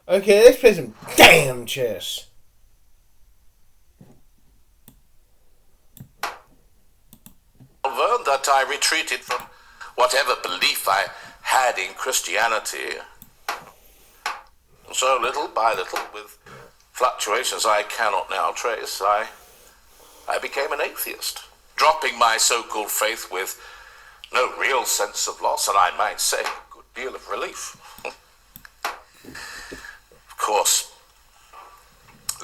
Okay, let's play some damn chess. That I retreated from whatever belief I had in Christianity. So little by little, with fluctuations I cannot now trace, I became an atheist, dropping my so-called faith with no real sense of loss, and I might say a good deal of relief. Of course,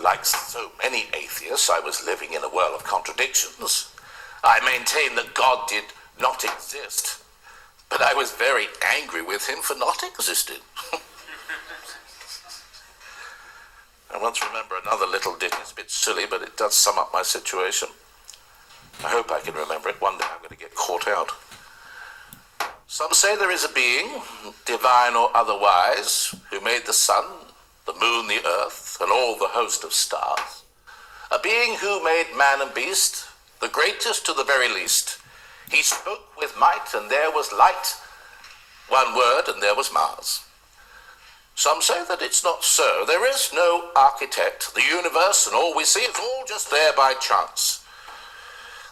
like so many atheists, I was living in a world of contradictions. I maintained that God did not exist, but I was very angry with him for not existing. I once remember another little ditty. It's a bit silly, but it does sum up my situation. I hope I can remember it. One day I'm going to get caught out. Some say there is a being, divine or otherwise, who made the sun, the moon, the earth, and all the host of stars. A being who made man and beast, the greatest to the very least. He spoke with might, and there was light. One word, and there was Mars. Some say that it's not so. There is no architect. The universe and all we see is all just there by chance.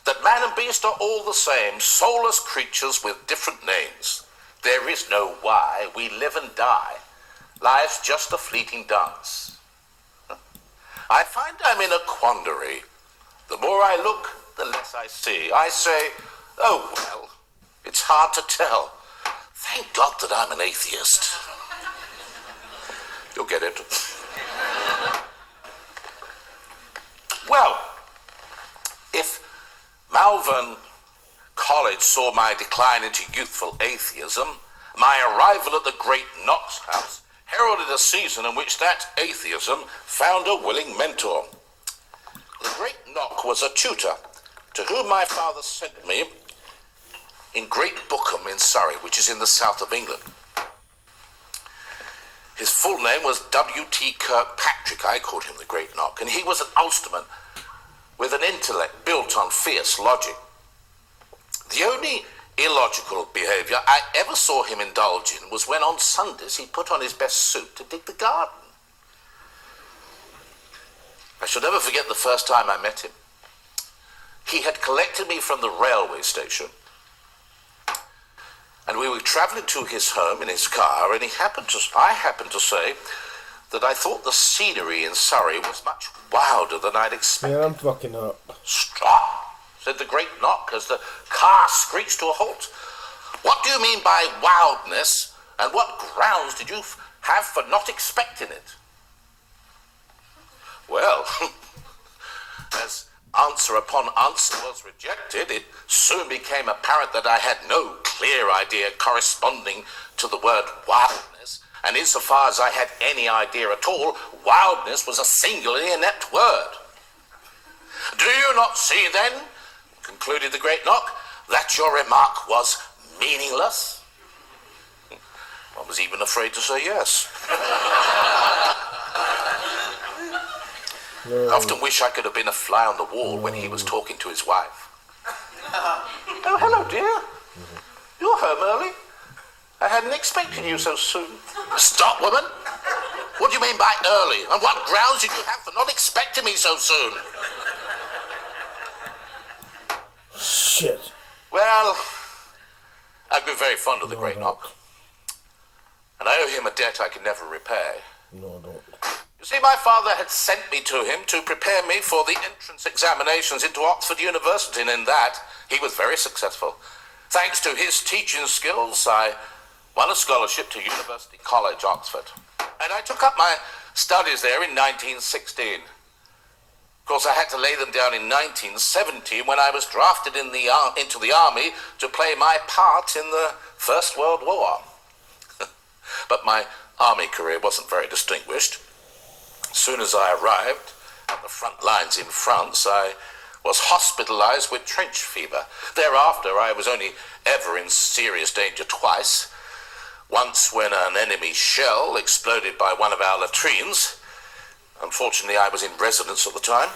That man and beast are all the same, soulless creatures with different names. There is no why. We live and die. Life's just a fleeting dance. I find I'm in a quandary. The more I look, the less I see. I say, oh well, it's hard to tell. Thank God that I'm an atheist. You'll get it. Well, if Malvern College saw my decline into youthful atheism, my arrival at the great Knox house heralded a season in which that atheism found a willing mentor. The great Knock was a tutor to whom my father sent me in Great Bookham in Surrey, which is in the south of England. His full name was W.T. Kirkpatrick. I called him the Great Knock, and he was an Ulsterman with an intellect built on fierce logic. The only illogical behaviour I ever saw him indulge in was when on Sundays he put on his best suit to dig the garden. I shall never forget the first time I met him. He had collected me from the railway station, and we were travelling to his home in his car, and I happened to say that I thought the scenery in Surrey was much wilder than I'd expected. Yeah, I'm fucking up. Stop, said the Great Knock as the car screeched to a halt. What do you mean by wildness, and what grounds did you have for not expecting it? Well, as answer upon answer was rejected, it soon became apparent that I had no clear idea corresponding to the word wildness, and insofar as I had any idea at all, wildness was a singularly inept word. Do you not see, then, concluded the Great Knock, that your remark was meaningless? I was even afraid to say yes. I often wish I could have been a fly on the wall when he was talking to his wife. Oh, hello, dear. You're home early. I hadn't expected you so soon. Stop, woman. What do you mean by early? And what grounds did you have for not expecting me so soon? Shit. Well, I've been very fond of the Great Knock, and I owe him a debt I can never repay. No, I don't. You see, my father had sent me to him to prepare me for the entrance examinations into Oxford University, and in that he was very successful. Thanks to his teaching skills, I won a scholarship to University College, Oxford, and I took up my studies there in 1916. Of course, I had to lay them down in 1917 when I was drafted into the army to play my part in the First World War. But my army career wasn't very distinguished. As soon as I arrived at the front lines in France, I was hospitalized with trench fever. Thereafter, I was only ever in serious danger twice. Once when an enemy shell exploded by one of our latrines. Unfortunately, I was in residence at the time,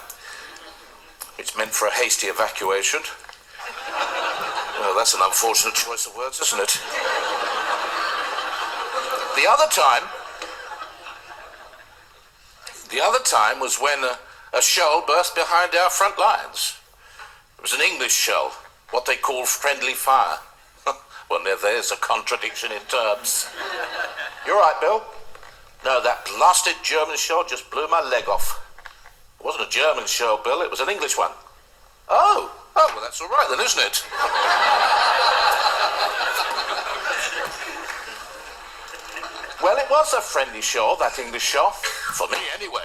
which meant for a hasty evacuation. Well, that's an unfortunate choice of words, isn't it? The other time, The other time was when a shell burst behind our front lines. It was an English shell, what they call friendly fire. Well, now there's a contradiction in terms. You're right, Bill. No, that blasted German shell just blew my leg off. It wasn't a German shell, Bill, it was an English one. Oh, well, that's all right then, isn't it? Well, it was a friendly shell, that English shell. For me, anyway.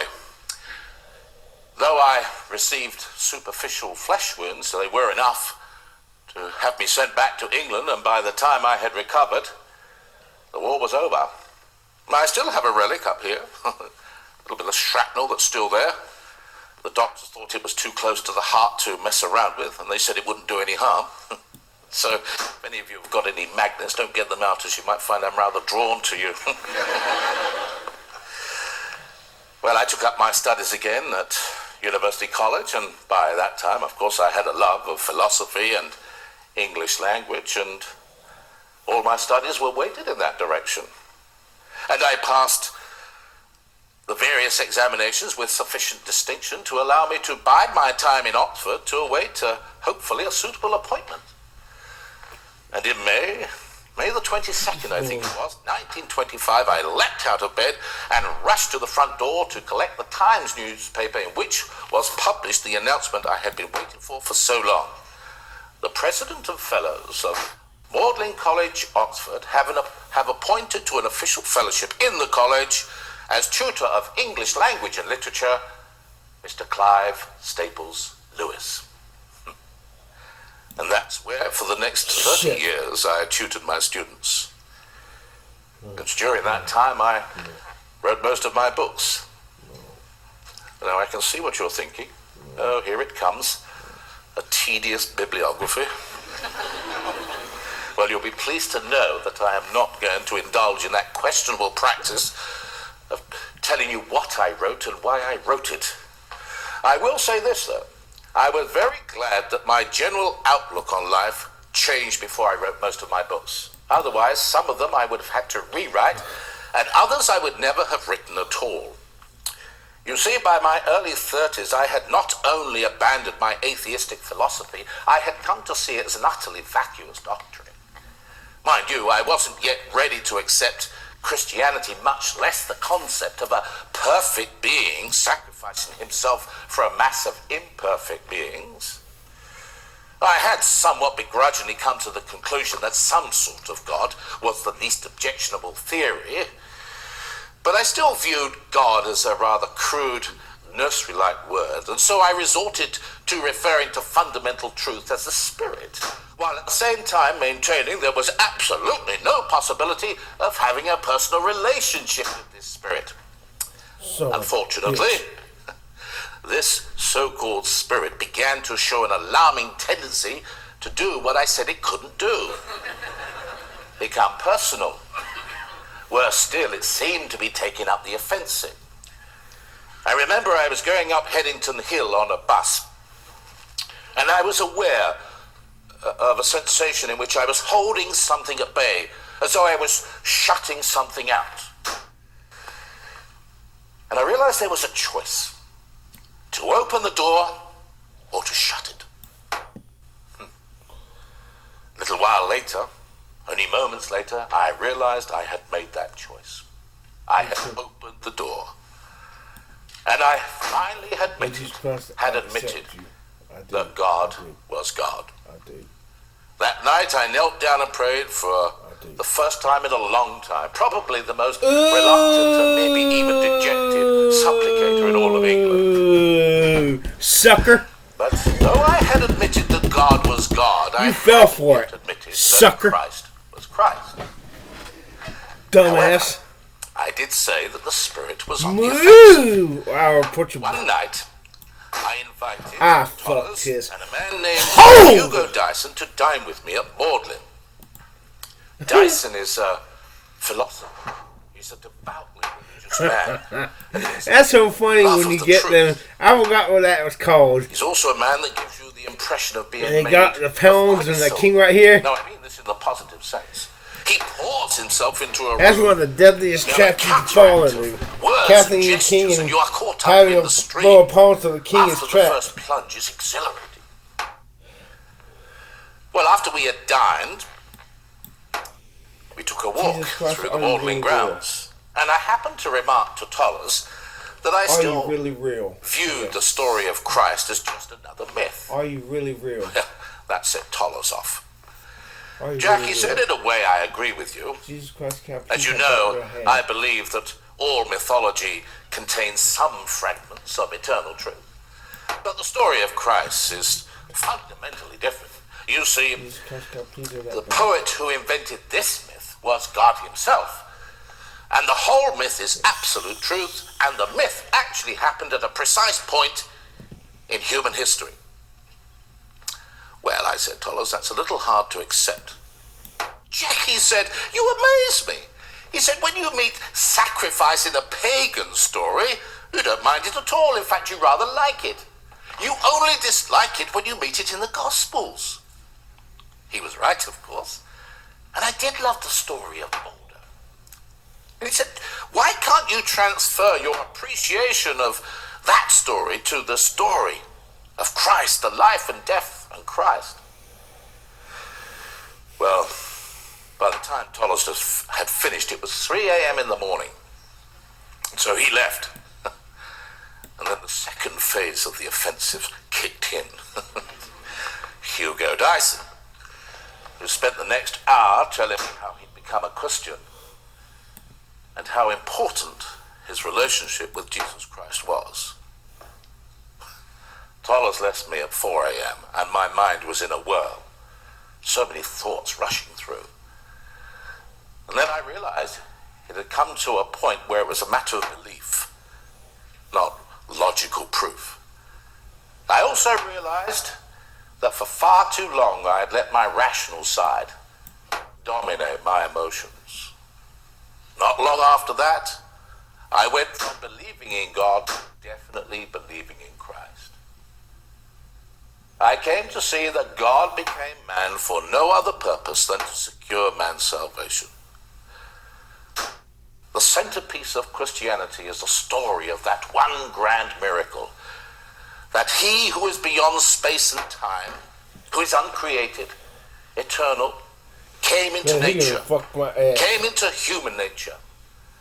Though I received superficial flesh wounds, they were enough to have me sent back to England, and by the time I had recovered, the war was over. I still have a relic up here, a little bit of shrapnel that's still there. The doctors thought it was too close to the heart to mess around with, and they said it wouldn't do any harm. So, if any of you have got any magnets, don't get them out, as you might find I'm rather drawn to you. Well, I took up my studies again at University College, and by that time, of course, I had a love of philosophy and English language, and all my studies were weighted in that direction. And I passed the various examinations with sufficient distinction to allow me to bide my time in Oxford to await, hopefully, a suitable appointment. And in May the 22nd, I think it was, 1925, I leapt out of bed and rushed to the front door to collect the Times newspaper, in which was published the announcement I had been waiting for so long. The President of Fellows of Magdalen College, Oxford, have appointed to an official fellowship in the college as tutor of English language and literature, Mr. Clive Staples Lewis. And that's where, for the next 30 years, I tutored my students. And during that time, I wrote most of my books. Now, I can see what you're thinking. Oh, here it comes. A tedious bibliography. Well, you'll be pleased to know that I am not going to indulge in that questionable practice of telling you what I wrote and why I wrote it. I will say this, though. I was very glad that my general outlook on life changed before I wrote most of my books. Otherwise, some of them I would have had to rewrite, and others I would never have written at all. You see, by my early 30s, I had not only abandoned my atheistic philosophy, I had come to see it as an utterly vacuous doctrine. Mind you, I wasn't yet ready to accept Christianity, much less the concept of a perfect being sacrificing himself for a mass of imperfect beings. I had somewhat begrudgingly come to the conclusion that some sort of God was the least objectionable theory, but I still viewed God as a rather crude, nursery-like word, and so I resorted to referring to fundamental truth as the spirit, while at the same time maintaining there was absolutely no possibility of having a personal relationship with this spirit. Unfortunately, this so-called spirit began to show an alarming tendency to do what I said it couldn't do. Become personal. Worse still, it seemed to be taking up the offensive. I remember I was going up Headington Hill on a bus, and I was aware of a sensation in which I was holding something at bay, as though I was shutting something out. And I realized there was a choice: to open the door or to shut it. A little while later, only moments later, I realized I had made that choice. I had opened the door. And I finally admitted that God was God. That night I knelt down and prayed for the first time in a long time, probably the most reluctant and maybe even dejected supplicator in all of England. Sucker. But though I had admitted that God was God, I fell for it, admitted sucker. That Christ was Christ. Dumbass. However, I did say that the spirit was on the offensive. One night, I invited Thomas and a man named Hugo Dyson to dine with me at Magdalen. Dyson is a philosopher. He's a devoutly religious man. That's so funny when you get them. I forgot what that was called. He's also a man that gives you the impression of being and they got the pounds and the king right here. No, I mean this in the positive sense. He pours himself into a That's room. one of the deadliest traps you can fall in. Words Captain and the king gestures, and you are caught up having in a the stream. blow opponent to the king is After the trapped. first plunge is exhilarating. Well, after we had dined, we took a walk through the Magdalene grounds, and I happened to remark to Tollers that I still viewed the story of Christ as just another myth. Are you really real? That set Tollers off. Jack, he said, in a way I agree with you. Jesus Christ, as you know, I believe that all mythology contains some fragments of eternal truth. But the story of Christ is fundamentally different. You see, the poet who invented this myth was God himself. And the whole myth is absolute truth, and the myth actually happened at a precise point in human history. Well, I said, Tollers, that's a little hard to accept. Jack, he said, you amaze me. He said, when you meet sacrifice in a pagan story, you don't mind it at all. In fact, you rather like it. You only dislike it when you meet it in the Gospels. He was right, of course. And I did love the story of Boulder. And he said, why can't you transfer your appreciation of that story to the story of Christ, the life and death of Christ? Well, by the time Tollers had finished, it was 3 a.m. in the morning. So he left. And then the second phase of the offensive kicked in. Hugo Dyson, who spent the next hour telling me how he'd become a Christian and how important his relationship with Jesus Christ was. Tollers left me at 4 a.m. and my mind was in a whirl. So many thoughts rushing through. And then I realized it had come to a point where it was a matter of belief, not logical proof. I also realized that for far too long I had let my rational side dominate my emotions. Not long after that, I went from believing in God to definitely believing in Christ. I came to see that God became man for no other purpose than to secure man's salvation. The centerpiece of Christianity is the story of that one grand miracle, that he who is beyond space and time, who is uncreated, eternal, came into nature, came into human nature,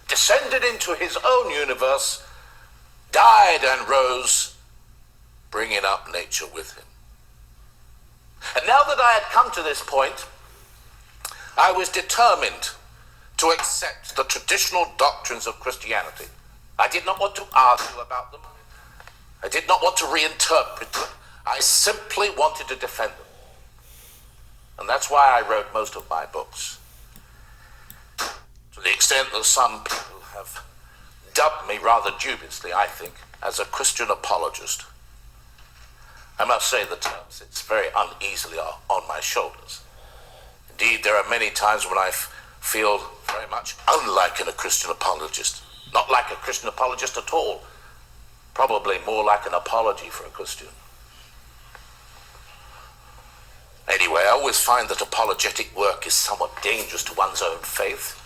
descended into his own universe, died and rose, bringing up nature with him. And now that I had come to this point, I was determined to accept the traditional doctrines of Christianity. I did not want to argue about them. I did not want to reinterpret them. I simply wanted to defend them. And that's why I wrote most of my books. To the extent that some people have dubbed me rather dubiously, I think, as a Christian apologist. I must say the term sits very uneasily on my shoulders. Indeed, there are many times when I feel very much unlike a Christian apologist. Not like a Christian apologist at all. Probably more like an apology for a Christian. Anyway, I always find that apologetic work is somewhat dangerous to one's own faith.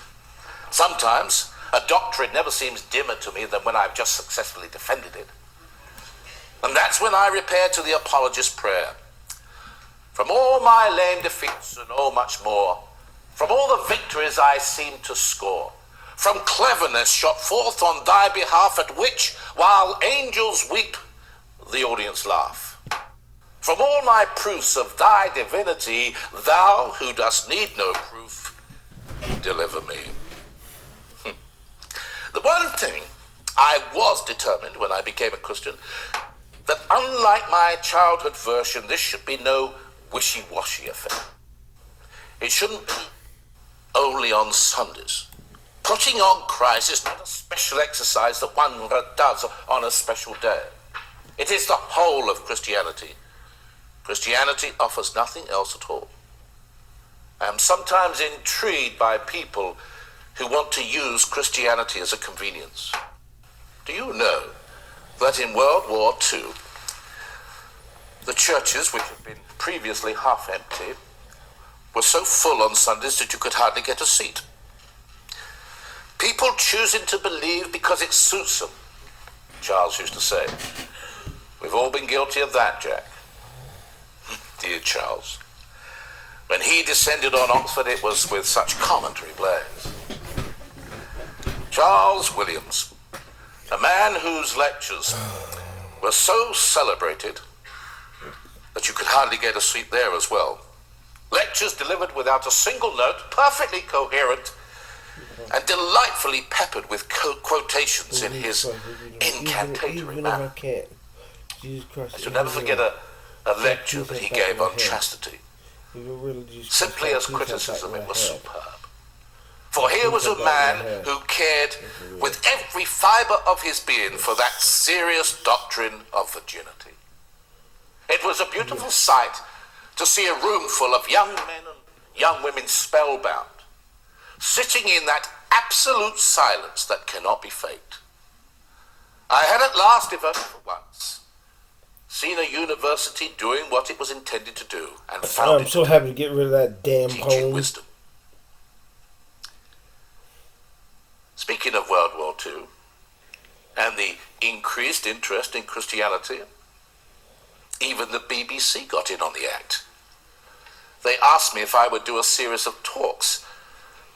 Sometimes a doctrine never seems dimmer to me than when I've just successfully defended it. And that's when I repair to the apologist's prayer. From all my lame defeats and oh much more, from all the victories I seem to score, from cleverness shot forth on thy behalf, at which, while angels weep, the audience laugh. From all my proofs of thy divinity, thou, who dost need no proof, deliver me. The one thing I was determined when I became a Christian, that unlike my childhood version, this should be no wishy-washy affair. It shouldn't be only on Sundays. Putting on Christ is not a special exercise that one does on a special day. It is the whole of Christianity. Christianity offers nothing else at all. I am sometimes intrigued by people who want to use Christianity as a convenience. Do you know that in World War II, the churches, which had been previously half empty, were so full on Sundays that you could hardly get a seat. People choosing to believe because it suits them, Charles used to say. We've all been guilty of that, Jack. Dear Charles. When he descended on Oxford, it was with such commentary blaze. Charles Williams, a man whose lectures were so celebrated that you could hardly get a seat there as well. Lectures delivered without a single note, perfectly coherent, and delightfully peppered with quotations in his incantatory manner. I shall never forget a lecture that he gave on chastity. Simply as criticism, it was superb. For here was a man who cared with every fibre of his being for that serious doctrine of virginity. It was a beautiful sight to see a room full of young men and young women spellbound, sitting in that absolute silence that cannot be faked. I had at last, if only for once, seen a university doing what it was intended to do, and found I'm so happy to get rid of that damn poem. Wisdom. Speaking of World War II and the increased interest in Christianity, even the BBC got in on the act. They asked me if I would do a series of talks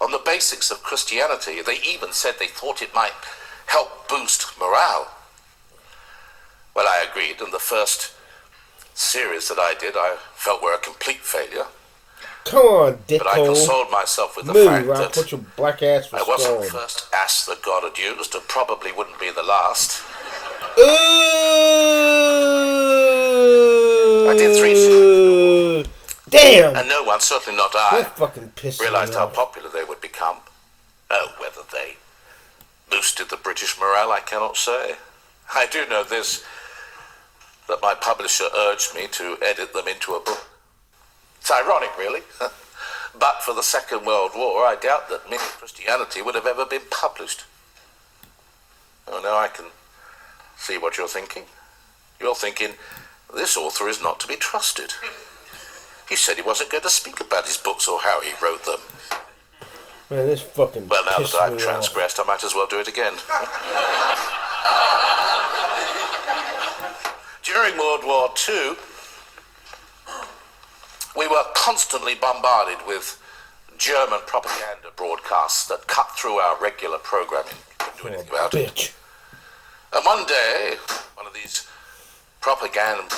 on the basics of Christianity. They even said they thought it might help boost morale. Well, I agreed, and the first series that I did, I felt were a complete failure. Come on, dickhole. But I consoled myself with the fact I'll that put your black ass for I wasn't the skull. first ass that God had used, and probably wouldn't be the last. I did 3 series. Damn! And no one, certainly not I, That fucking pissed me realised how off. popular they would become. Oh, whether they boosted the British morale, I cannot say. I do know this, that my publisher urged me to edit them into a book. It's ironic, really. But for the Second World War, I doubt that Mini Christianity would have ever been published. Oh, now I can see what you're thinking. You're thinking, this author is not to be trusted. He said he wasn't going to speak about his books or how he wrote them. Man, this fucking Well, now pissed that I've me transgressed, I might as well do it again. During World War II, we were constantly bombarded with German propaganda broadcasts that cut through our regular programming. Couldn't do anything about it. And one day, one of these propaganda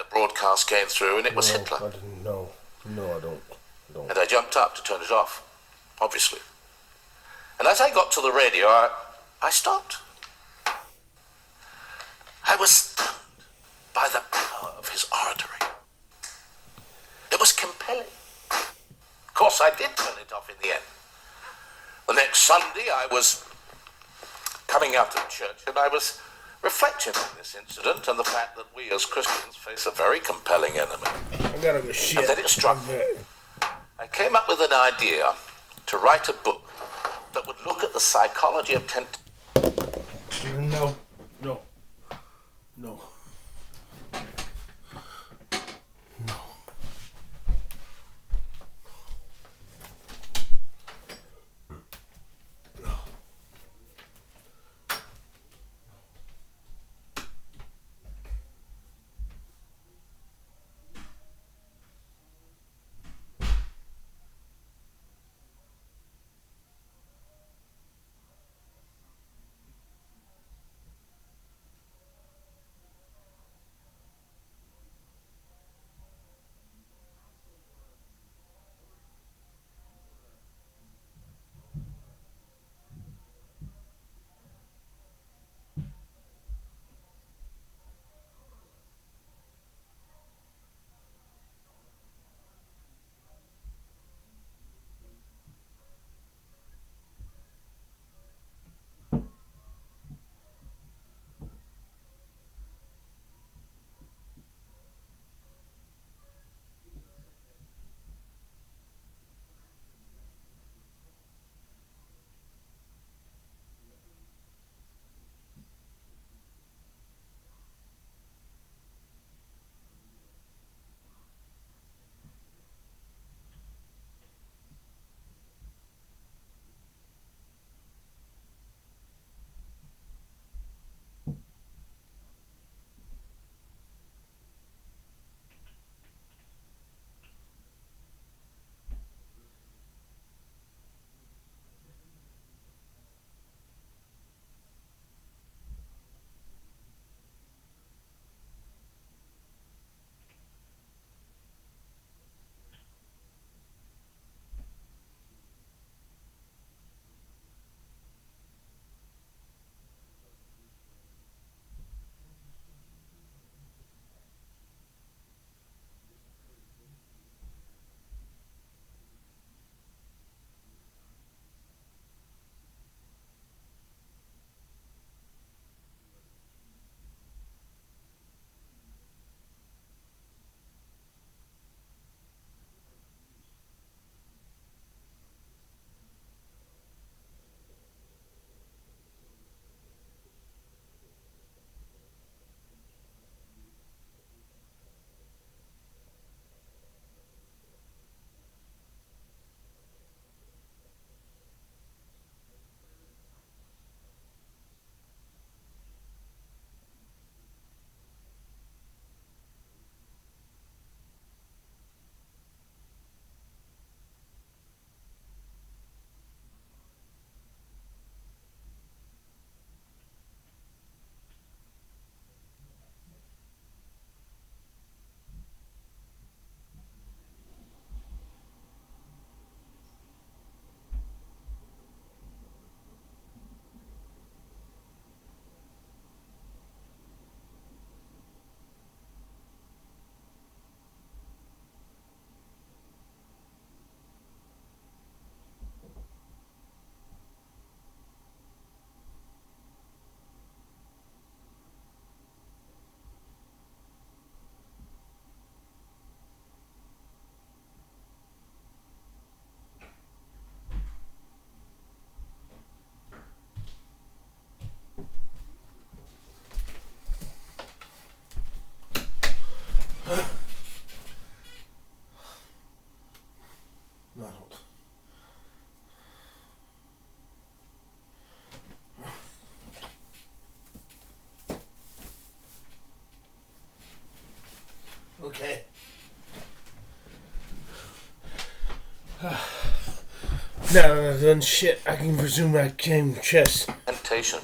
broadcasts came through, and it was Hitler. I didn't know. No, I don't. And I jumped up to turn it off, obviously. And as I got to the radio, I stopped. I was stunned by the power of his oratory. It was compelling. Of course, I did turn it off in the end. The next Sunday, I was coming out of church, and I was reflecting on this incident and the fact that we as Christians face a very compelling enemy. I gotta go shit. And then it struck me. I came up with an idea to write a book that would look at the psychology of temptation. No. Now that I've done shit, I can resume my game chess. Temptation,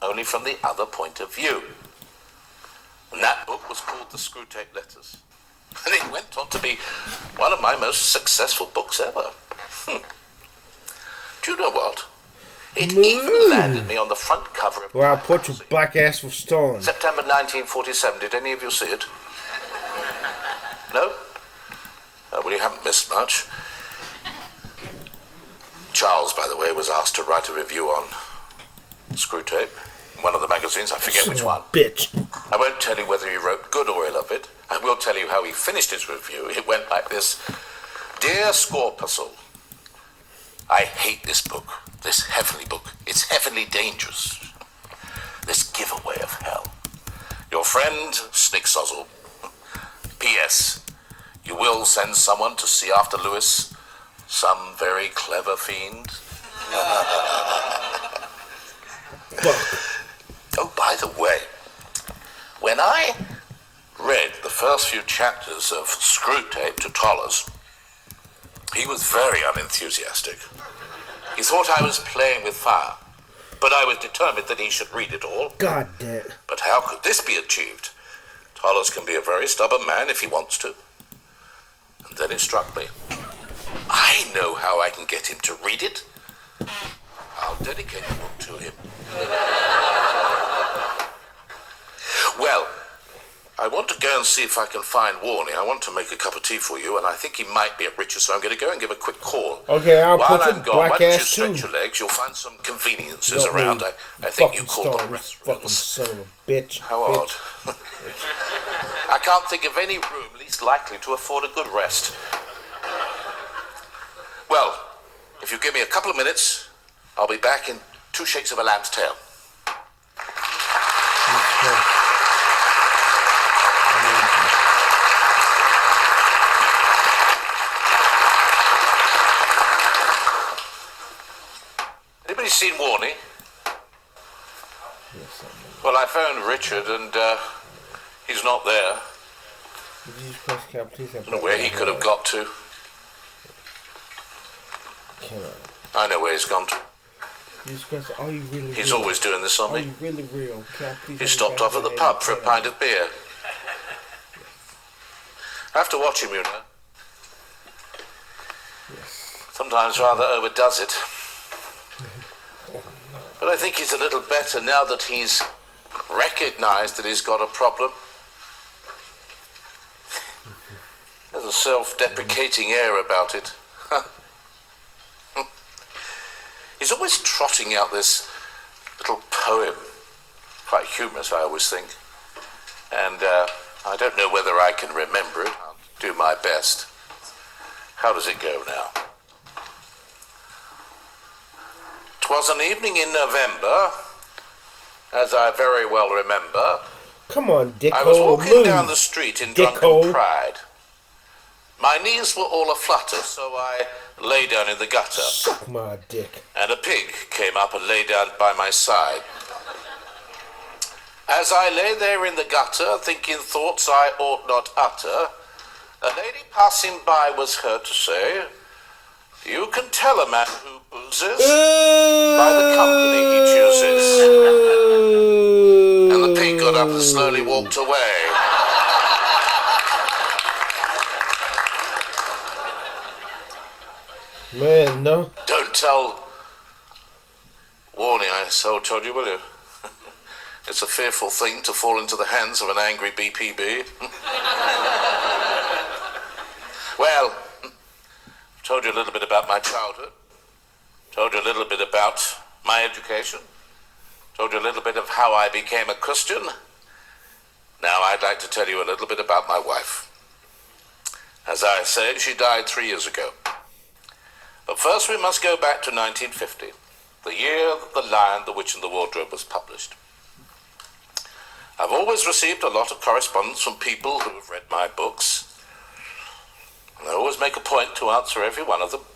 only from the other point of view. And that book was called The Screwtape Letters. And it went on to be one of my most successful books ever. Do you know what? It even landed me on the front cover of... Well, I'll put your black ass for stolen. September 1947. Did any of you see it? No? Oh, well, you haven't missed much. Charles, by the way, was asked to write a review on Screwtape in one of the magazines. I forget which one. Bitch. I won't tell you whether he wrote good or ill of it. I will tell you how he finished his review. It went like this. Dear Scorpuscle, I hate this book, this heavenly book. It's heavenly dangerous. This giveaway of hell. Your friend, Snicksozzle. P.S. You will send someone to see after Lewis? Some very clever fiend? Oh, by the way, when I read the first few chapters of Screwtape to Tollers, he was very unenthusiastic. He thought I was playing with fire, but I was determined that he should read it all. God damn. But how could this be achieved? Tollers can be a very stubborn man if he wants to. And then it struck me. I know how I can get him to read it. I'll dedicate the book to him. Well, I want to go and see if I can find Warney. I want to make a cup of tea for you, and I think he might be at Richard's, so I'm going to go and give a quick call. Okay, I'll While put I'm your gone, why black don't you ass too. stretch your legs? You'll find some conveniences Don't around. really I think you fucking called them fucking restrooms. son of a bitch. How odd. I can't think of any room least likely to afford a good rest. Well, if you give me a couple of minutes, I'll be back in 2 shakes of a lamb's tail. Anybody seen Warney? Yes, Well, I phoned Richard and he's not there. did you just press cap, please? I don't know where he could have got to. I know where he's gone to. You just press, are you really He's real? always doing this on Are me. you really real? Cap, please? He stopped off at the pub for a pint of beer. I have to watch him, you know. Yes. Sometimes rather overdoes it. But I think he's a little better now that he's recognised that he's got a problem. There's a self-deprecating air about it. He's always trotting out this little poem. Quite humorous, I always think. And I don't know whether I can remember it. I'll do my best. How does it go now? 'Twas an evening in November, as I very well remember. Come on, Dicko. I was walking move. down the street in Dicko. drunken pride. My knees were all aflutter, so I lay down in the gutter. Suck my dick. And a pig came up and lay down by my side. As I lay there in the gutter, thinking thoughts I ought not utter, a lady passing by was heard to say, "You can tell a man who boozes by the company he chooses." And the pig got up and slowly walked away. Man, no. Don't tell Warney I so told you, will you? It's a fearful thing to fall into the hands of an angry BPB. Well, I've told you a little bit about my childhood. Told you a little bit about my education. Told you a little bit of how I became a Christian. Now I'd like to tell you a little bit about my wife. As I say, she died 3 years ago. But first we must go back to 1950, the year that The Lion, the Witch and the Wardrobe was published. I've always received a lot of correspondence from people who have read my books, and I always make a point to answer every one of them.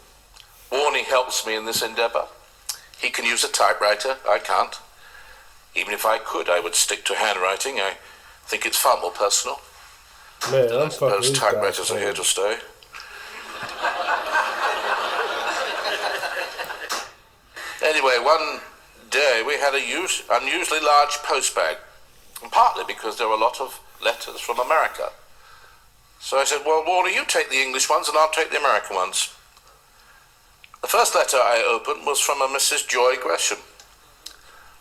Warney helps me in this endeavour. He can use a typewriter, I can't. Even if I could, I would stick to handwriting. I think it's far more personal. Man, I suppose typewriters are here to stay. Anyway, one day we had a unusually large post bag, and partly because there were a lot of letters from America. So I said, well, Warner, you take the English ones and I'll take the American ones. The first letter I opened was from a Mrs. Joy Gresham.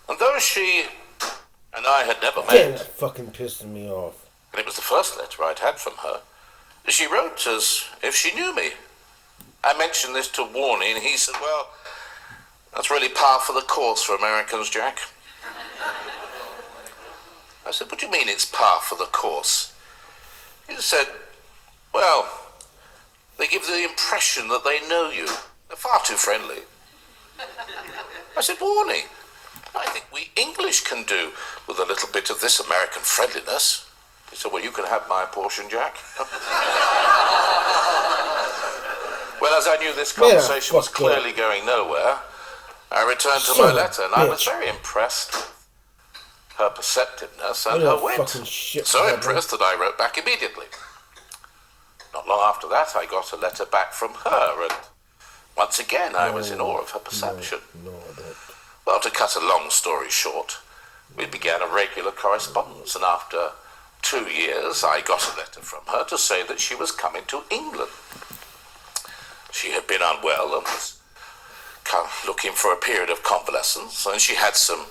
And though she and I had never Damn, met, that fucking pissing me off. and it was the first letter I'd had from her, she wrote as if she knew me. I mentioned this to Warney, and he said, well, that's really par for the course for Americans, Jack. I said, what do you mean it's par for the course? He said, well, they give the impression that they know you. They're far too friendly. I said, Warney, I think we English can do with a little bit of this American friendliness. He said, well, you can have my portion, Jack. Well, as I knew this conversation was clearly going nowhere, I returned to my letter, and I was very impressed with her perceptiveness and her wit. So impressed that I wrote back immediately. Not long after that, I got a letter back from her, and once again I was in awe of her perception. Well, to cut a long story short, we began a regular correspondence, and after 2 years I got a letter from her to say that she was coming to England. She had been unwell and was looking for a period of convalescence, and she had some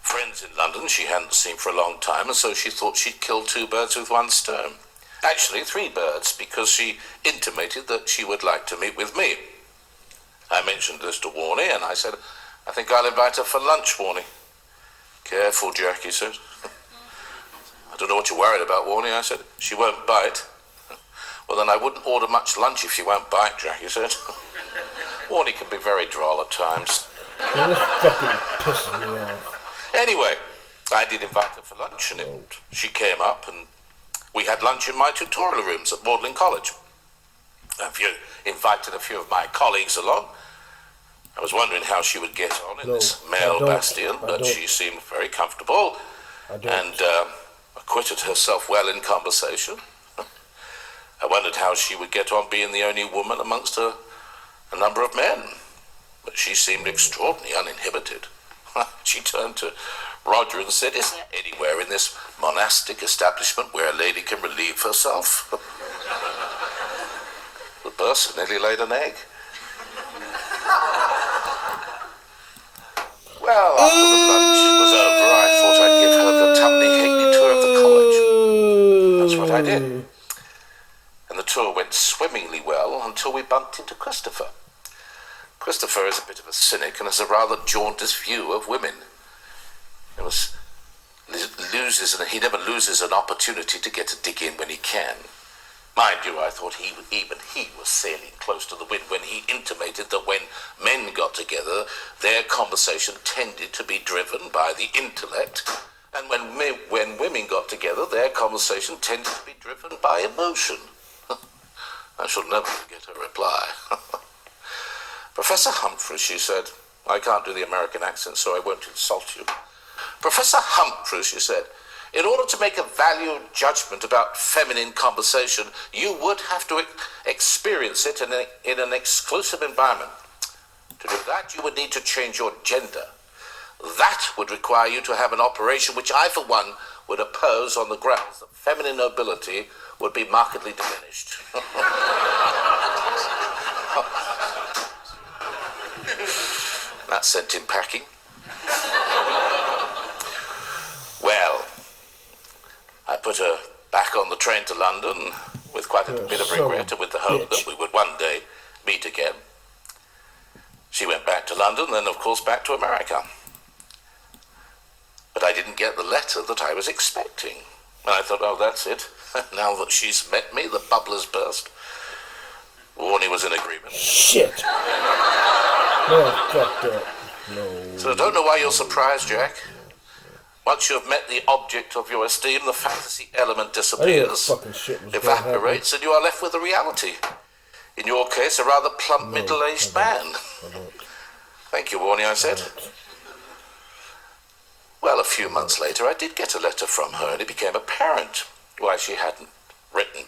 friends in London she hadn't seen for a long time, and so she thought she'd kill 2 birds with 1 stone. Actually, 3 birds, because she intimated that she would like to meet with me. I mentioned this to Warney, and I said, I think I'll invite her for lunch, Warney. Careful, Jack, he said. I don't know what you're worried about, Warney, I said. She won't bite. Well, then I wouldn't order much lunch if she won't bite, Jack, he said. Warney can be very droll at times. This fucking pisses me off. Anyway, I did invite her for lunch, and she came up, and we had lunch in my tutorial rooms at Magdalen College. Invited a few of my colleagues along. I was wondering how she would get on in this male bastion, but she seemed very comfortable and acquitted herself well in conversation. I wondered how she would get on being the only woman amongst a number of men, but she seemed extraordinarily uninhibited. She turned to Roger and said, is there anywhere in this monastic establishment where a lady can relieve herself? The person nearly laid an egg. Well, after the lunch was over, I thought I'd give her the Tuppenny Hickney tour of the college. That's what I did. And the tour went swimmingly well until we bumped into Christopher. Christopher is a bit of a cynic and has a rather jaundiced view of women. He never loses an opportunity to get a dig in when he can. Mind you, I thought even he was sailing close to the wind when he intimated that when men got together, their conversation tended to be driven by the intellect, and when women got together, their conversation tended to be driven by emotion. I shall never forget her reply. Professor Humphrey, she said, I can't do the American accent, so I won't insult you. Professor Humphrey, she said, in order to make a valued judgment about feminine conversation, you would have to experience it in an exclusive environment. To do that, you would need to change your gender. That would require you to have an operation which I, for one, would oppose on the grounds that feminine nobility would be markedly diminished. That sent him packing. Well, I put her back on the train to London with quite a bit of regret and with the hope that we would one day meet again. She went back to London, then of course back to America. But I didn't get the letter that I was expecting. And I thought, oh, that's it. Now that she's met me, the bubbler's burst. Warney was in agreement. Shit! No, fuck that. No. So I don't know why you're surprised, Jack. Once you have met the object of your esteem, the fantasy element disappears, evaporates, and you are left with the reality. In your case, a rather plump, middle-aged man. Thank you, Warney, I said. Well, a few months later, I did get a letter from her, and it became apparent why she hadn't written.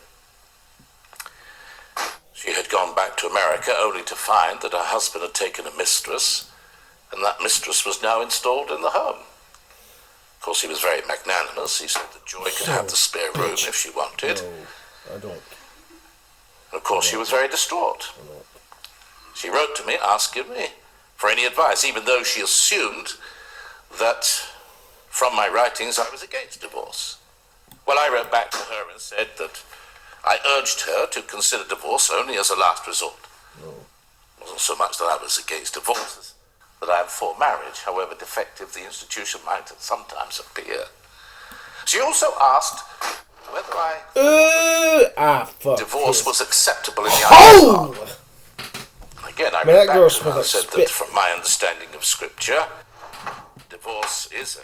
She had gone back to America only to find that her husband had taken a mistress, and that mistress was now installed in the home. Of course, he was very magnanimous. He said that Joy could have the spare room if she wanted. No, I don't. And of course, she was very distraught. She wrote to me asking me for any advice, even though she assumed that from my writings I was against divorce. Well, I wrote back to her and said that I urged her to consider divorce only as a last resort. It wasn't so much that I was against divorce as that I am for marriage, however defective the institution might sometimes appear. She also asked whether divorce was acceptable in the eyes of God. Again, I wrote back to her and said that from my understanding of Scripture, divorce is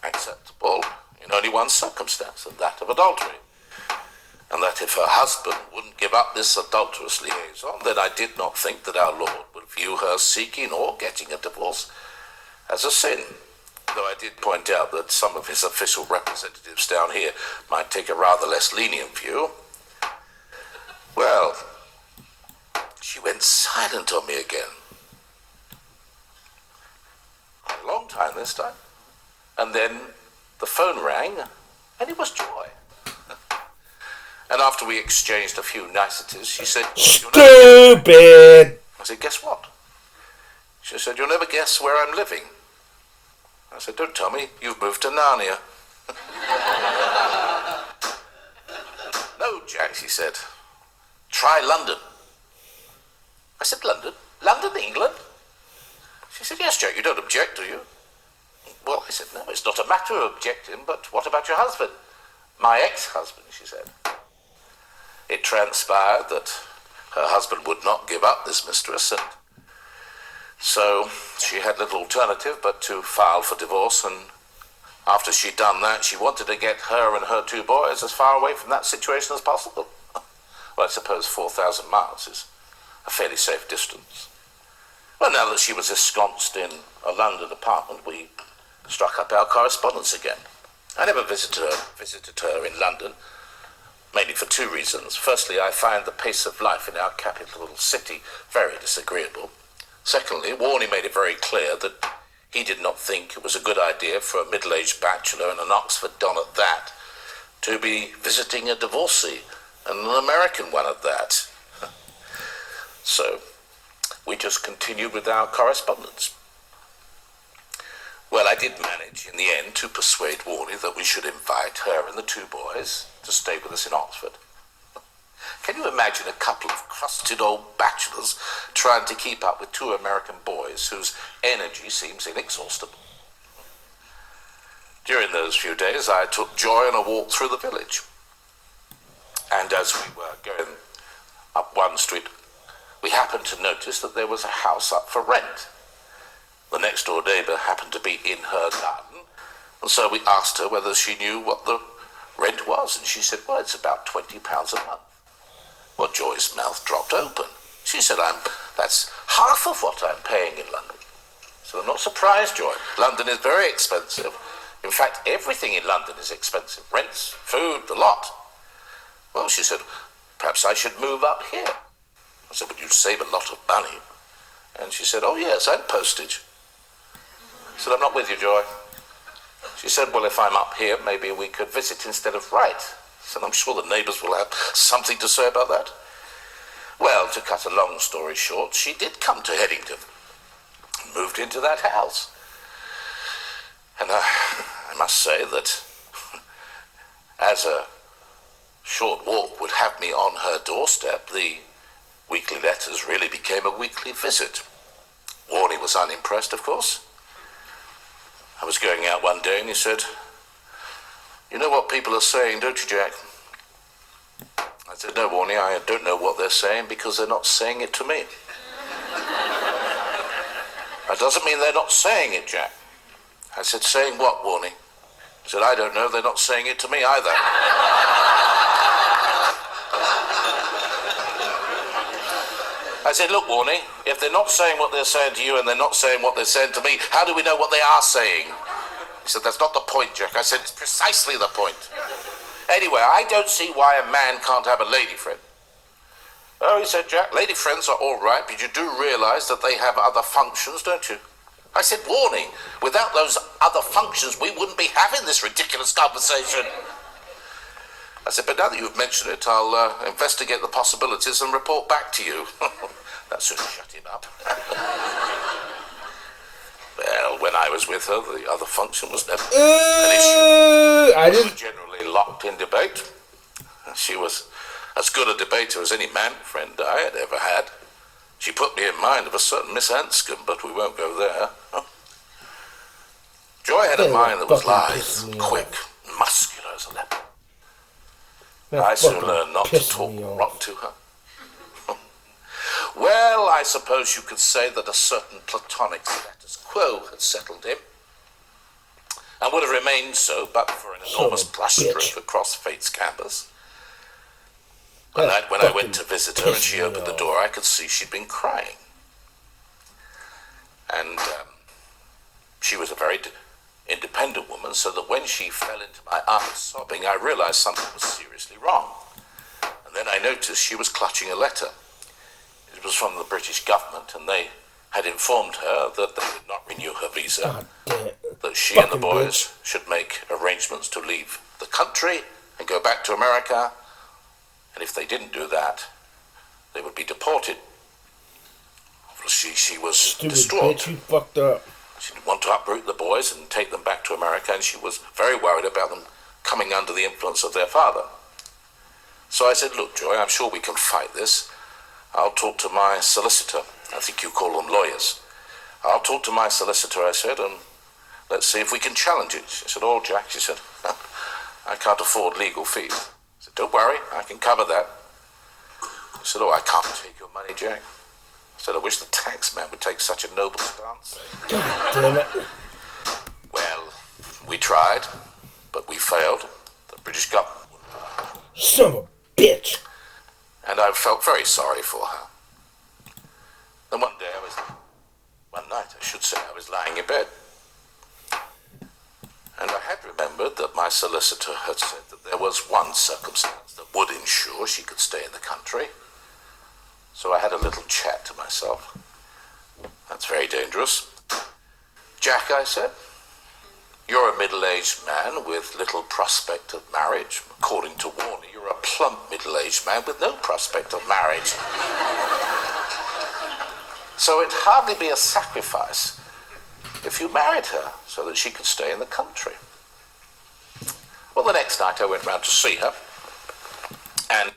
acceptable in only one circumstance, and that of adultery. And that if her husband wouldn't give up this adulterous liaison, then I did not think that our Lord would view her seeking or getting a divorce as a sin. Though I did point out that some of his official representatives down here might take a rather less lenient view. Well, she went silent on me again. A long time this time. And then the phone rang, and it was Joy. And after we exchanged a few niceties, she said, Stupid! I said, guess what? She said, you'll never guess where I'm living. I said, don't tell me, you've moved to Narnia. No, Jack, she said, try London. I said, London? London, England? She said, yes, Jack, you don't object, do you? Well, I said, no, it's not a matter of objecting, but what about your husband? My ex-husband, she said. It transpired that her husband would not give up this mistress, and so she had little alternative but to file for divorce, and after she'd done that, she wanted to get her and her two boys as far away from that situation as possible. Well, I suppose 4,000 miles is a fairly safe distance. Well, now that she was ensconced in a London apartment, we struck up our correspondence again. I never visited her in London, mainly for two reasons. Firstly, I find the pace of life in our capital city very disagreeable. Secondly, Warney made it very clear that he did not think it was a good idea for a middle-aged bachelor and an Oxford don at that to be visiting a divorcee, and an American one at that. So we just continued with our correspondence. Well, I did manage in the end to persuade Warney that we should invite her and the two boys to stay with us in Oxford. Can you imagine a couple of crusted old bachelors trying to keep up with two American boys whose energy seems inexhaustible? During those few days, I took Joy on a walk through the village. And as we were going up one street, we happened to notice that there was a house up for rent. The next door neighbour happened to be in her garden, and so we asked her whether she knew what the rent was, and she said, well, it's about £20 a month. Well, Joy's mouth dropped open. She said, that's half of what I'm paying in London. So I'm not surprised, Joy. London is very expensive. In fact, everything in London is expensive. Rents, food, the lot. Well, she said, perhaps I should move up here. I said, but you'd save a lot of money. And she said, oh yes, and postage. I said, I'm not with you, Joy. She said, well, if I'm up here, maybe we could visit instead of write. I said, I'm sure the neighbours will have something to say about that. Well, to cut a long story short, she did come to Headington and moved into that house. And I must say that as a short walk would have me on her doorstep, the weekly letters really became a weekly visit. Warney was unimpressed, of course. I was going out one day and he said, you know what people are saying, don't you, Jack? I said, no, Warney, I don't know what they're saying because they're not saying it to me. That doesn't mean they're not saying it, Jack. I said, saying what, Warney? He said, I don't know, they're not saying it to me either. I said, look, Warney, if they're not saying what they're saying to you and they're not saying what they're saying to me, how do we know what they are saying? He said, that's not the point, Jack. I said, it's precisely the point. Anyway, I don't see why a man can't have a lady friend. Oh, he said, Jack, lady friends are all right, but you do realise that they have other functions, don't you? I said, warning, without those other functions, we wouldn't be having this ridiculous conversation. I said, but now that you've mentioned it, I'll investigate the possibilities and report back to you. That soon shut him up. Well, when I was with her, the other function was never an issue. We were generally locked in debate. She was as good a debater as any man friend I had ever had. She put me in mind of a certain Miss Anscombe, but we won't go there. Joy had a mind that was lithe, and quick, and muscular as a leopard. I soon learned not to talk rock to her. Well, I suppose you could say that a certain platonic status quo had settled him, and would have remained so but for an enormous plush stroke across fate's canvas. One night when I went to visit her and she opened the door, I could see she'd been crying. And she was a very independent woman, so that when she fell into my arms sobbing, I realized something was seriously wrong. And then I noticed she was clutching a letter. It was from the British government, and they had informed her that they would not renew her visa, that she and the boys should make arrangements to leave the country and go back to America, and if they didn't do that, they would be deported. She was distraught. Bitch, you fucked up. She didn't want to uproot the boys and take them back to America, and she was very worried about them coming under the influence of their father. So I said, look, Joy, I'm sure we can fight this. I'll talk to my solicitor. I think you call them lawyers. I'll talk to my solicitor, I said, and let's see if we can challenge it. She said, oh, Jack, she said, I can't afford legal fees. I said, don't worry, I can cover that. She said, oh, I can't take your money, Jack. I said, I wish the tax man would take such a noble stance. God damn it. Well, we tried, but we failed. The British government. Son of a bitch. And I felt very sorry for her. Then one night, I was lying in bed. And I had remembered that my solicitor had said that there was one circumstance that would ensure she could stay in the country. So I had a little chat to myself. That's very dangerous. Jack, I said, you're a middle-aged man with little prospect of marriage. According to Warner, you're a plump middle-aged man with no prospect of marriage. So it'd hardly be a sacrifice if you married her so that she could stay in the country. Well, the next night I went round to see her, and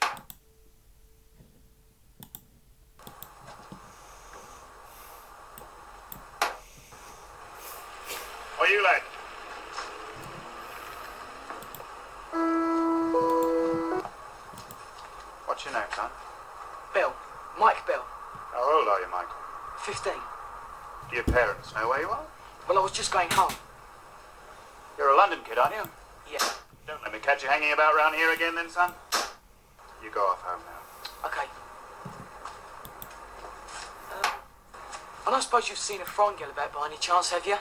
are you late? What's your name, son? Bill. Mike Bill. How old are you, Michael? 15. Do your parents know where you are? Well, I was just going home. You're a London kid, aren't you? Yeah. Don't let me catch you hanging about round here again then, son. You go off home now. Okay. I don't suppose you've seen a foreign girl about by any chance, have you?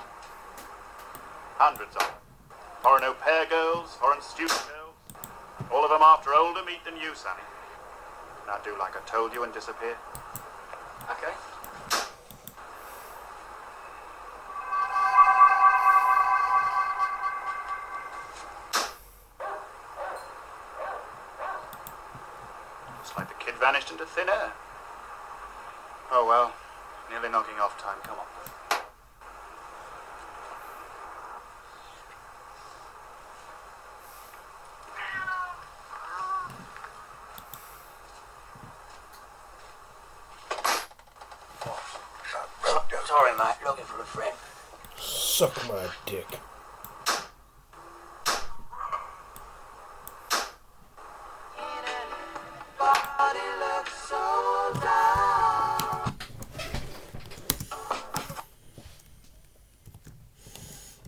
Hundreds of them. Foreign au pair girls, foreign student girls. All of them after older meat than you, sonny. Now do like I told you and disappear. Okay. It's like the kid vanished into thin air. Oh well, nearly knocking off time. Come on. Sorry, mate. Looking for a friend. Suck my dick.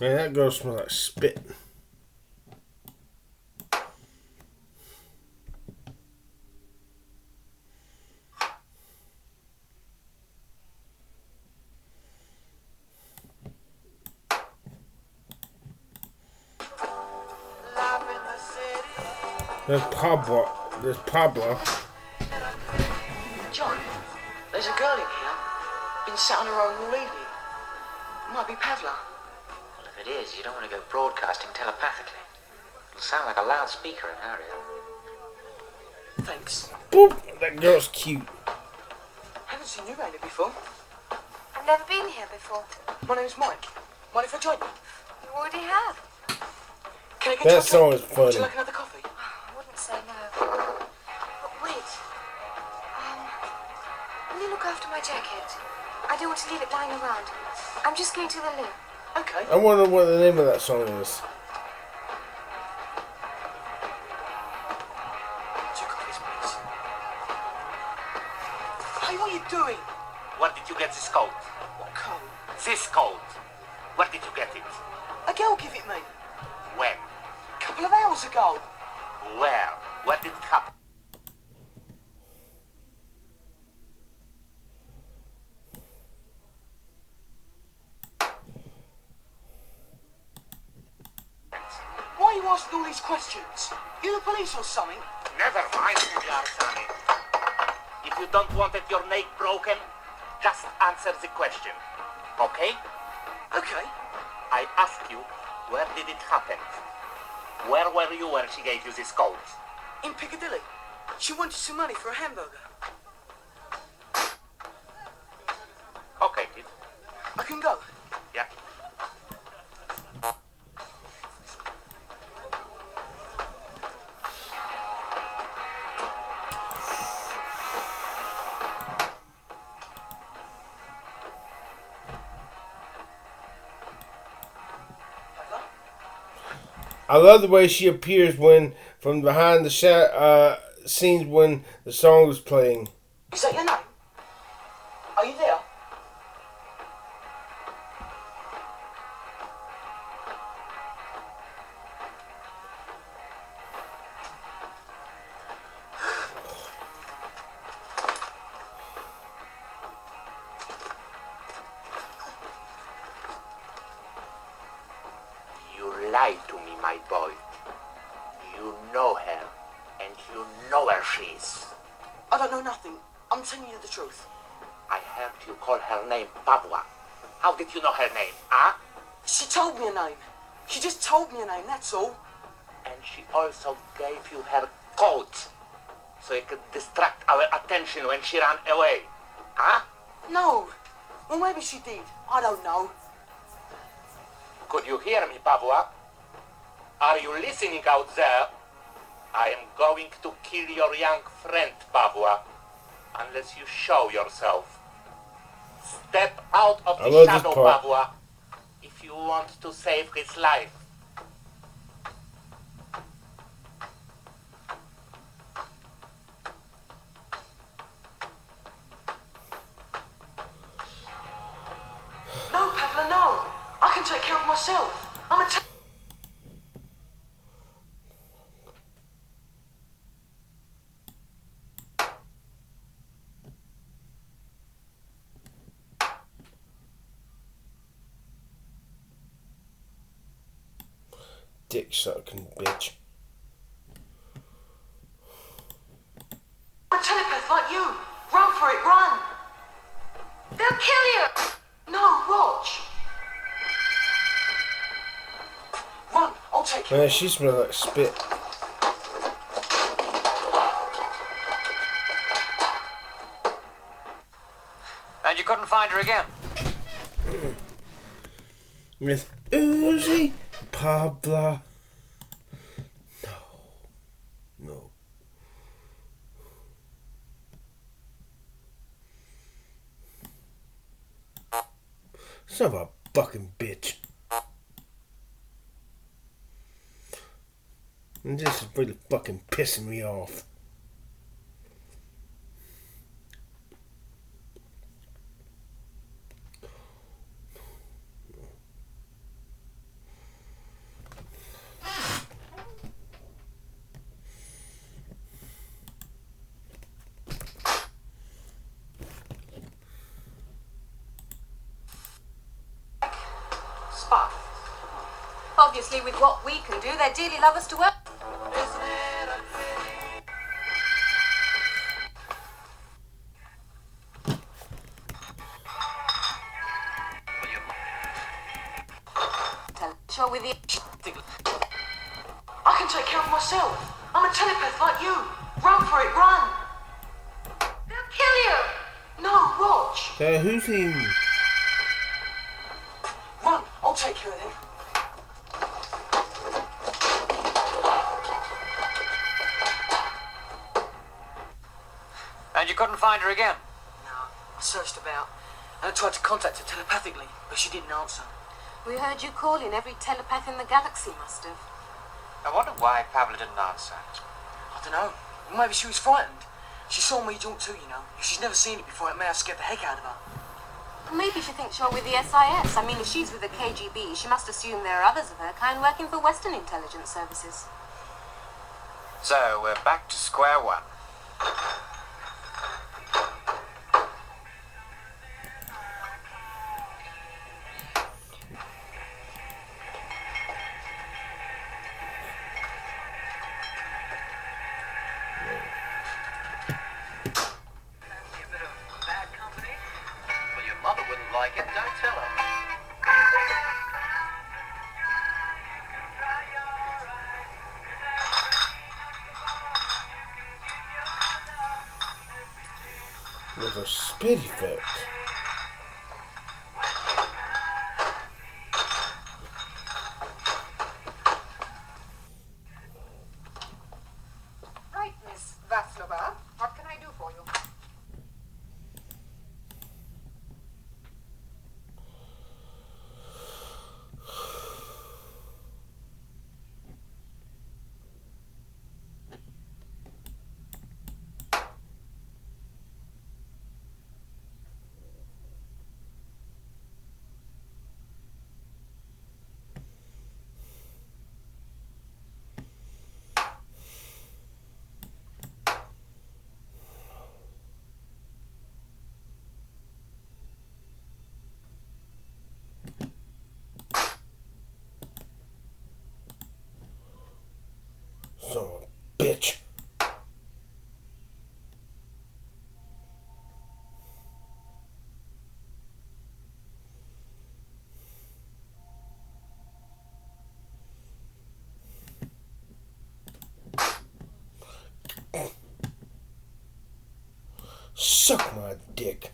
Man, that girl smells like spit. There's Pavla. John, there's a girl in here. Been sat on her own all evening. might be Pavla. Well, if it is, you don't want to go broadcasting telepathically. It'll sound like a loudspeaker in her ear. Thanks. Boop. That girl's cute. Haven't seen you around here before. I've never been here before. My name's Mike. Mind if I join you? You already have. Can I get That you a song drink? is Would you funny. like another coffee? I wouldn't say no. But wait. Will you look after my jacket? I don't want to leave it lying around. I'm just going to the loo. Okay. I wonder what the name of that song is. Two coffees, please. Hey, what are you doing? Where did you get this coat? What coat? This coat. Where did you get it? A girl give it me. When? A couple of hours ago. Where? Where did it happen? Why are you asking all these questions? You the police or something? Never mind who you are, Sonny. If you don't want your neck broken, just answer the question. Okay? Okay. I ask you, where did it happen? Where were you when she gave you this coat? In Piccadilly. She wanted some money for a hamburger. Okay, kid. I can go. Yeah. I love the way she appears when from behind the scenes when the song is playing. Is that your name? Are you there? You lied to me, my boy. You know her, and you know where she is. I don't know nothing. I'm telling you the truth. I heard you call her name Pavla. How did you know her name, huh? She told me a name. She just told me a name, that's all. And she also gave you her coat, so it could distract our attention when she ran away, huh? No. Well, maybe she did. I don't know. Could you hear me, Pavla? Are you listening out there? I am going to kill your young friend, Pavla, unless you show yourself. Step out of I the love this shadow, part. Pavla, if you want to save his life. No, Pavla, no. I can take care of myself. I'm a Dick sucking bitch. I'm a telepath like you. Run for it, run. They'll kill you. No, watch. Run, I'll take you. Man, she smells like spit. And you couldn't find her again? Miss Uzi Pavla. No. Son of a fucking bitch. And this is really fucking pissing me off. Spot. Obviously, with what we can do, they dearly love us to work. can take care of myself. I'm a telepath like you. Run for it, run. They'll kill you. No, watch. Who's he? Run, I'll take care of them. And you couldn't find her again? No, I searched about. And I tried to contact her telepathically, but she didn't answer. We heard you calling. Every telepath in the galaxy must have. I wonder why Pavla didn't answer. I don't know. Maybe she was frightened. She saw me jump too, you know. If she's never seen it before, it may have scared the heck out of her. Maybe she thinks you're with the SIS. I mean, if she's with the KGB, she must assume there are others of her kind working for Western intelligence services. So, we're back to square one. With a spit effect. Right, Miss Vlasova. What can I do for you? Son of a bitch. Suck my dick.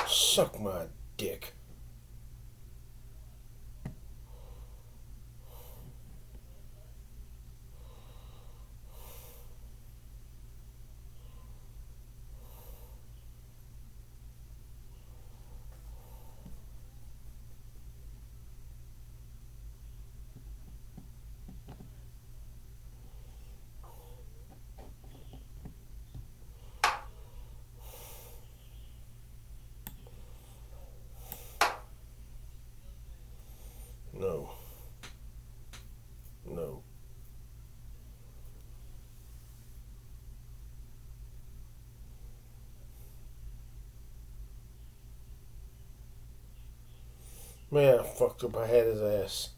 Suck my dick. No. No. Man, I fucked up. I had his ass.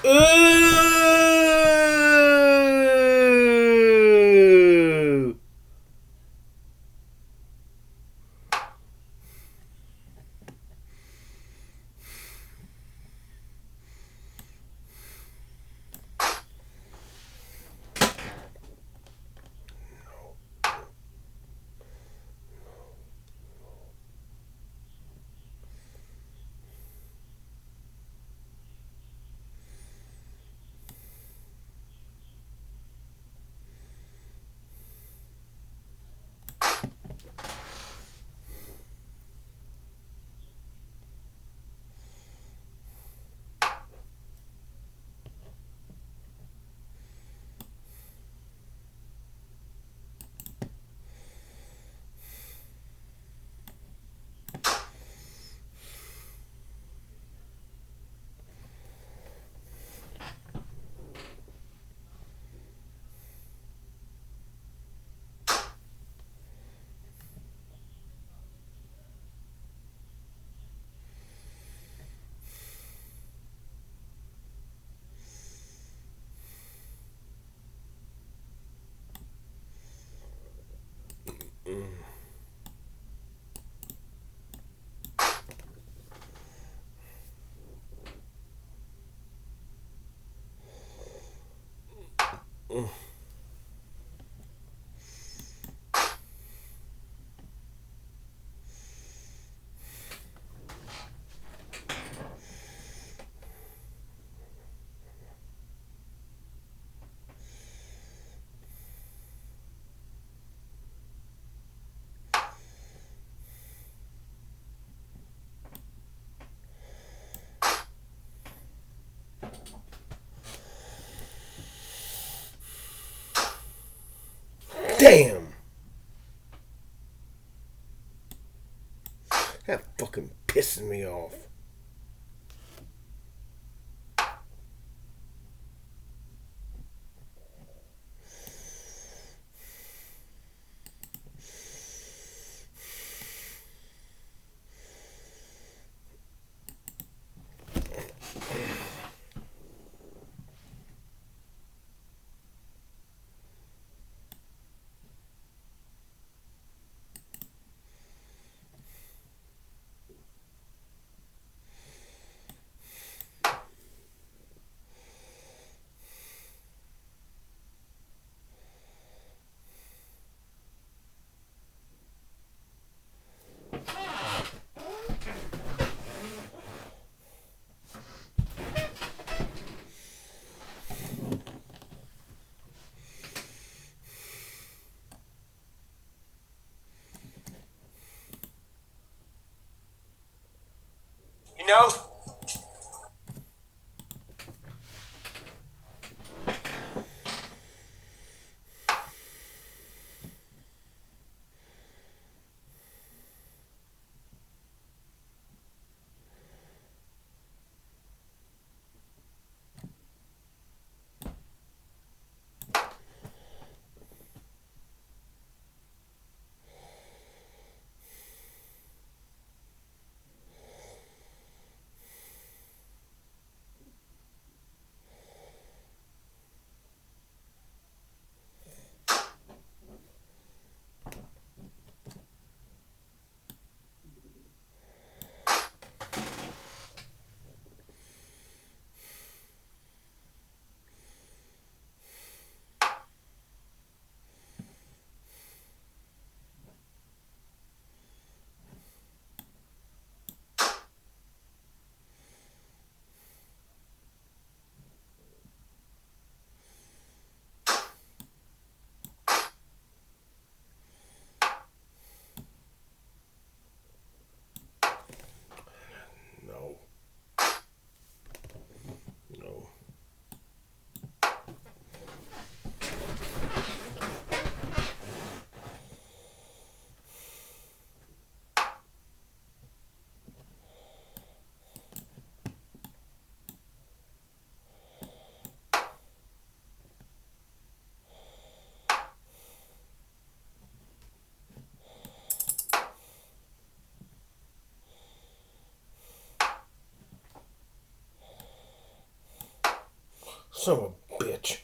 Ooh! Damn! That fucking pissing me off. You know, No. No. Son of a bitch.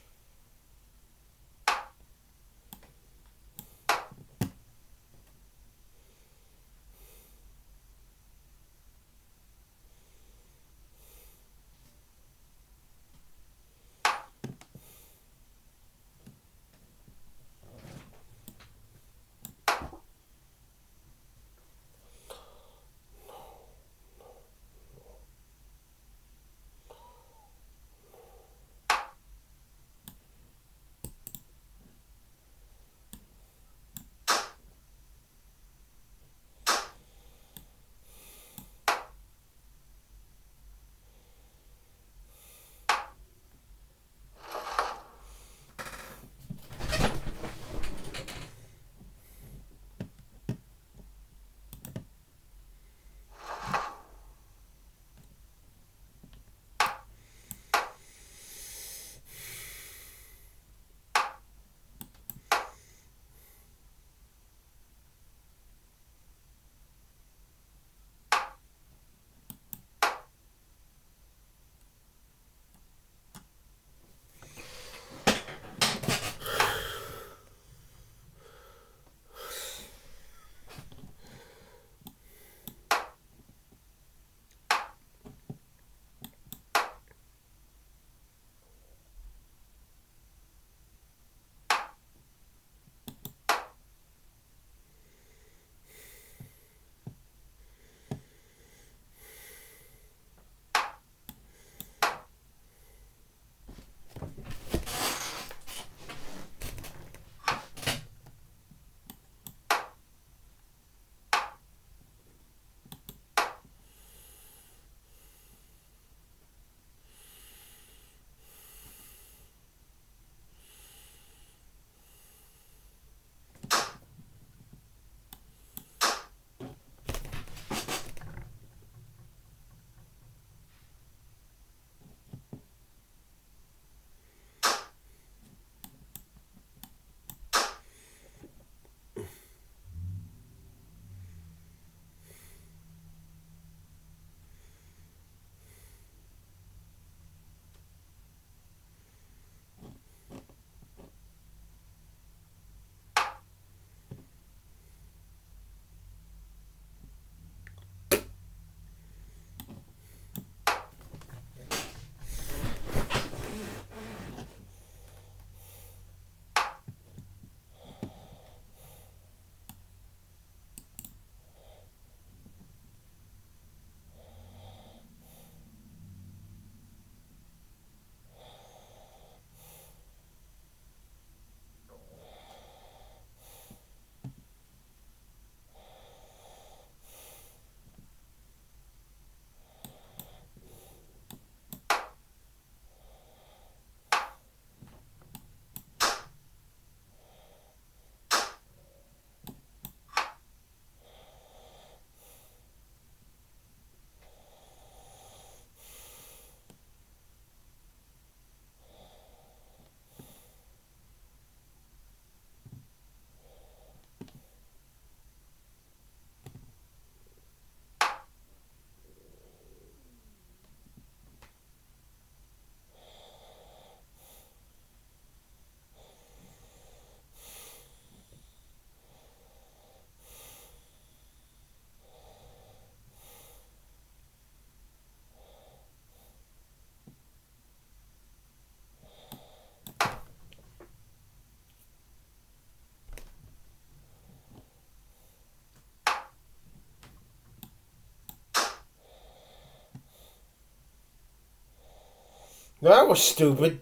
That was stupid.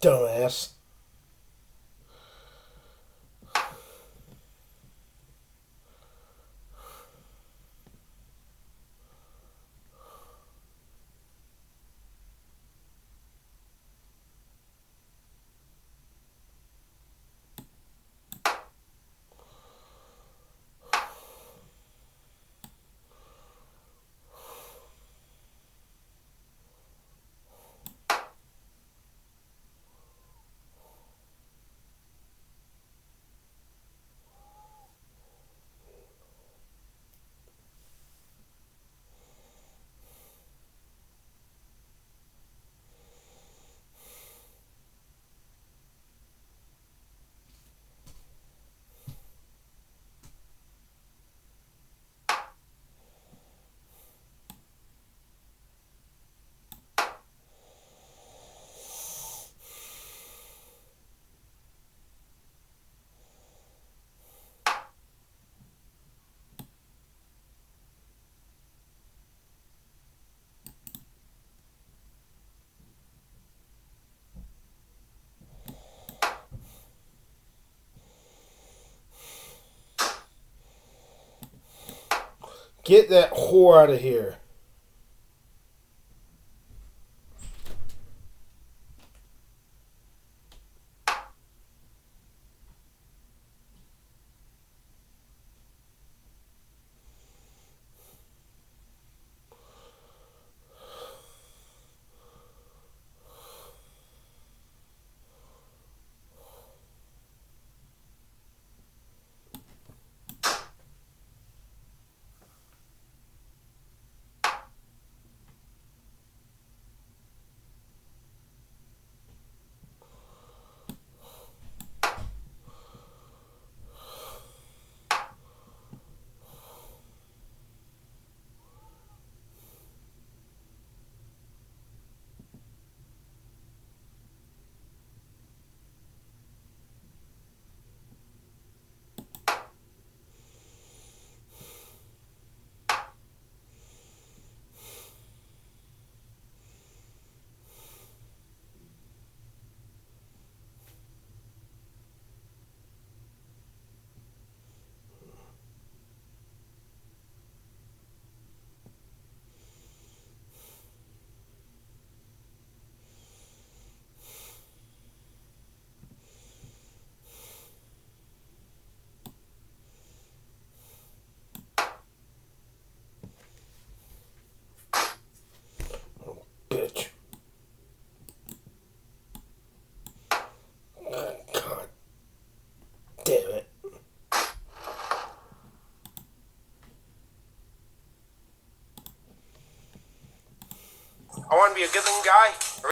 Dumbass. Get that whore out of here. Bitch. God damn it. I want to be a good looking guy.